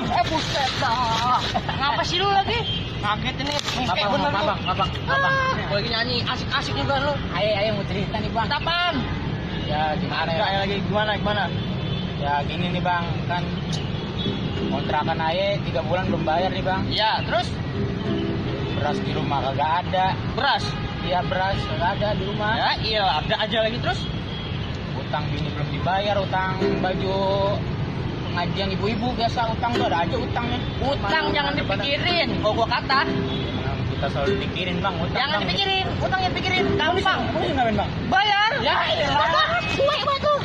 Buset dah. Ngapa sih lu lagi? Kaget ini. Kayak bener lu. Abang. Gua lagi nyanyi asik-asik juga lu. Ayo mau cerita nih bang. Apaan? Ya gimana ya? Lagi gimana? Ya gini nih bang, kan kontrakan Aye 3 bulan belum bayar nih bang. Ya, terus Beras di rumah kagak ada. beras. Iya beras kagak ada di rumah. Ya, iya ada aja lagi terus. Utang bini belum dibayar, utang baju pengajian ibu-ibu biasa utang tuh ada aja utangnya. Utang jangan dipikirin. Gua kata, Kita selalu dipikirin bang, utang. jangan Bang. dipikirin. Utang yang pikirin. Gampang. Kamu ngapain bang? Bayar. Ya, iya. Kuat, kuat tuh.